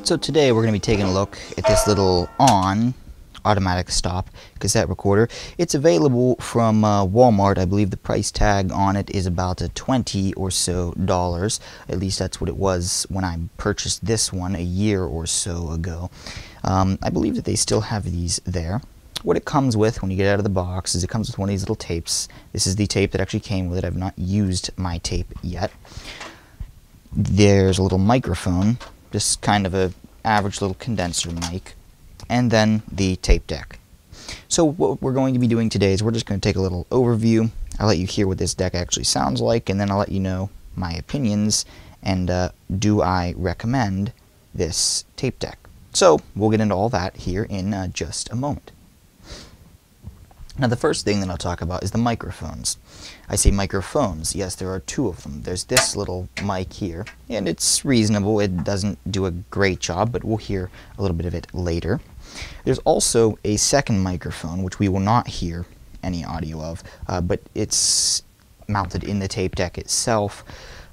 So today we're going to be taking a look at this little automatic stop cassette recorder. It's available from Walmart. I believe the price tag on it is about $20 or so. At least that's what it was when I purchased this one a year or so ago. I believe that they still have these there. What it comes with when you get out of the box is it comes with one of these little tapes. This is the tape that actually came with it. I've not used my tape yet. There's a little microphone, just kind of a average little condenser mic, and then the tape deck. So what we're going to be doing today is we're just going to take a little overview. I'll let you hear what this deck actually sounds like, and then I'll let you know my opinions and do I recommend this tape deck. So we'll get into all that here in just a moment. Now the first thing that I'll talk about is the microphones. I say microphones, yes, there are two of them. There's this little mic here, and it's reasonable. It doesn't do a great job, but we'll hear a little bit of it later. There's also a second microphone, which we will not hear any audio of, but it's mounted in the tape deck itself.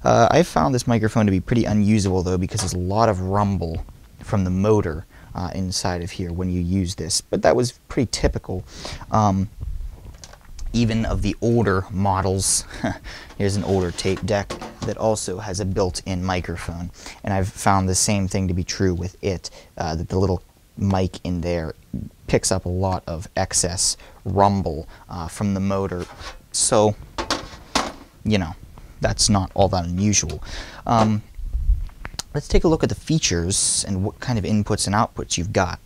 I found this microphone to be pretty unusable, though, because there's a lot of rumble from the motor inside of here when you use this, but that was pretty typical. Even of the older models. Here's an older tape deck that also has a built-in microphone, and I've found the same thing to be true with it, that the little mic in there picks up a lot of excess rumble from the motor, so you know, that's not all that unusual. Let's take a look at the features and what kind of inputs and outputs you've got.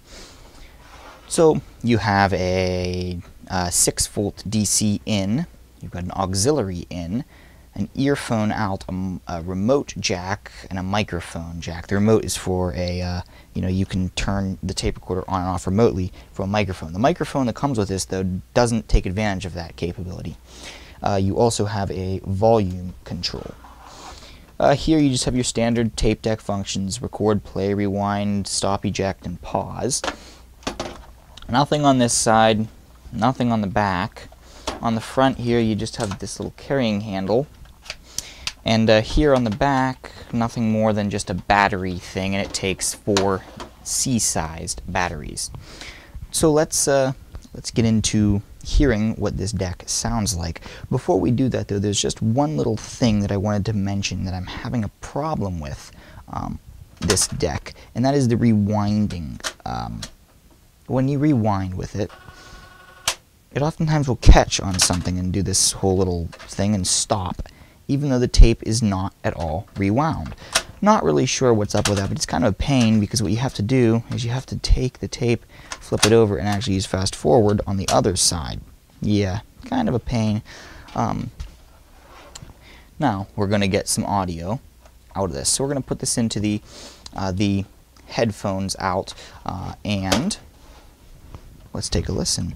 So you have a 6-volt DC in, you've got an auxiliary in, an earphone out, a remote jack, and a microphone jack. The remote is for a, you can turn the tape recorder on and off remotely from a microphone. The microphone that comes with this, though, doesn't take advantage of that capability. You also have a volume control. Here you just have your standard tape deck functions: record, play, rewind, stop, eject, and pause. Nothing on this side, nothing on the back. On the front here you just have this little carrying handle, and here on the back nothing more than just a battery thing, and it takes 4 C-sized batteries. So let's get into hearing what this deck sounds like. Before we do that, though, there's just one little thing that I wanted to mention that I'm having a problem with this deck, and that is the rewinding. When you rewind with it, it oftentimes will catch on something and do this whole little thing and stop, even though the tape is not at all rewound. Not really sure what's up with that, but it's kind of a pain, because what you have to do is you have to take the tape, flip it over, and actually use fast forward on the other side. Yeah, kind of a pain. Now we're going to get some audio out of this. So we're going to put this into the headphones out, and let's take a listen.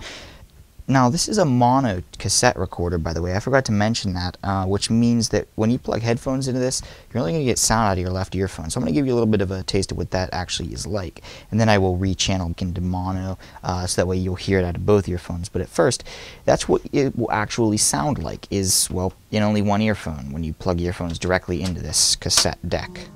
Now this is a mono cassette recorder, by the way. I forgot to mention that, which means that when you plug headphones into this, you're only going to get sound out of your left earphone. So I'm going to give you a little bit of a taste of what that actually is like, and then I will rechannel into mono, so that way you'll hear it out of both earphones. But at first, that's what it will actually sound like, is, well, in only one earphone, when you plug earphones directly into this cassette deck.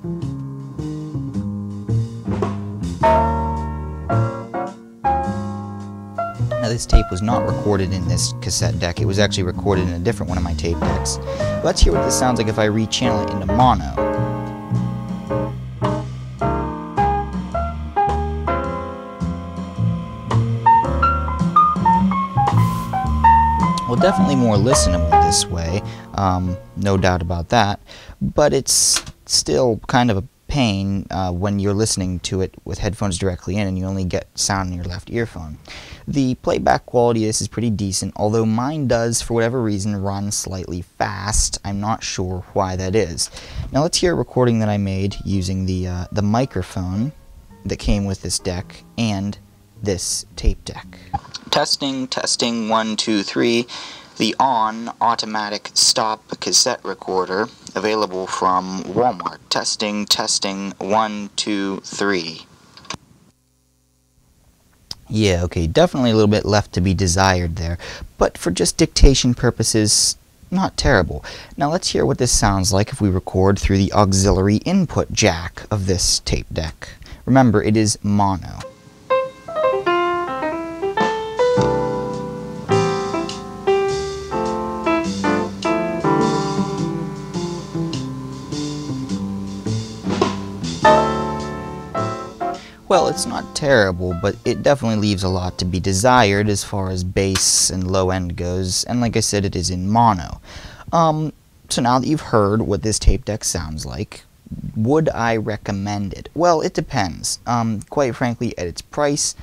Now this tape was not recorded in this cassette deck, it was actually recorded in a different one of my tape decks. Let's hear what this sounds like if I rechannel it into mono. Well, definitely more listenable this way, no doubt about that, but it's still kind of a pain when you're listening to it with headphones directly in and you only get sound in your left earphone. The playback quality of this is pretty decent, although mine does, for whatever reason, run slightly fast. I'm not sure why that is. Now let's hear a recording that I made using the microphone that came with this deck and this tape deck. Testing, 1, 2, 3. The automatic stop cassette recorder, available from Walmart. Testing, 1, 2, 3. Yeah, okay, definitely a little bit left to be desired there, but for just dictation purposes, not terrible. Now let's hear what this sounds like if we record through the auxiliary input jack of this tape deck. Remember, it is mono. Well, it's not terrible, but it definitely leaves a lot to be desired as far as bass and low end goes, and like I said, it is in mono. So now that you've heard what this tape deck sounds like, would I recommend it? Well, it depends. Quite frankly, at its price,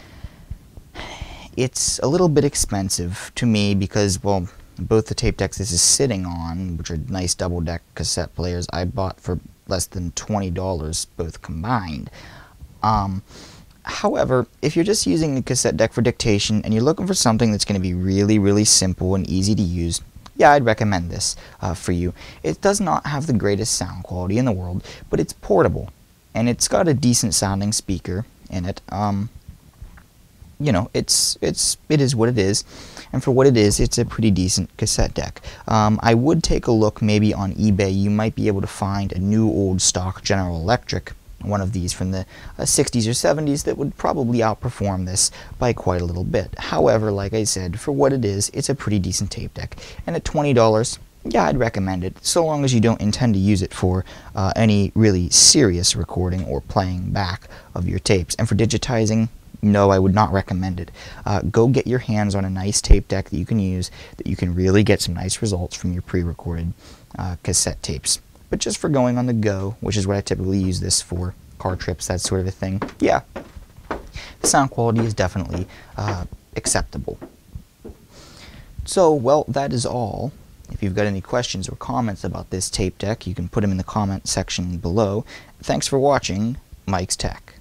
it's a little bit expensive to me because, well, both the tape decks this is sitting on, which are nice double deck cassette players, I bought for less than $20 both combined. However, if you're just using the cassette deck for dictation and you're looking for something that's going to be really, really simple and easy to use, yeah, I'd recommend this for you. It does not have the greatest sound quality in the world, but it's portable, and it's got a decent sounding speaker in it. You know, it is what it is, and for what it is, it's a pretty decent cassette deck. I would take a look maybe on eBay. You might be able to find a new old stock General Electric, one of these from the 60s or 70s, that would probably outperform this by quite a little bit. However, like I said, for what it is, it's a pretty decent tape deck, and at $20, yeah, I'd recommend it, so long as you don't intend to use it for any really serious recording or playing back of your tapes. And for digitizing, no, I would not recommend it. Go get your hands on a nice tape deck that you can use, that you can really get some nice results from your pre-recorded cassette tapes. But just for going on the go, which is what I typically use this for, car trips, that sort of a thing, yeah, the sound quality is definitely acceptable. So, well, that is all. If you've got any questions or comments about this tape deck, you can put them in the comment section below. Thanks for watching Mike's Tech.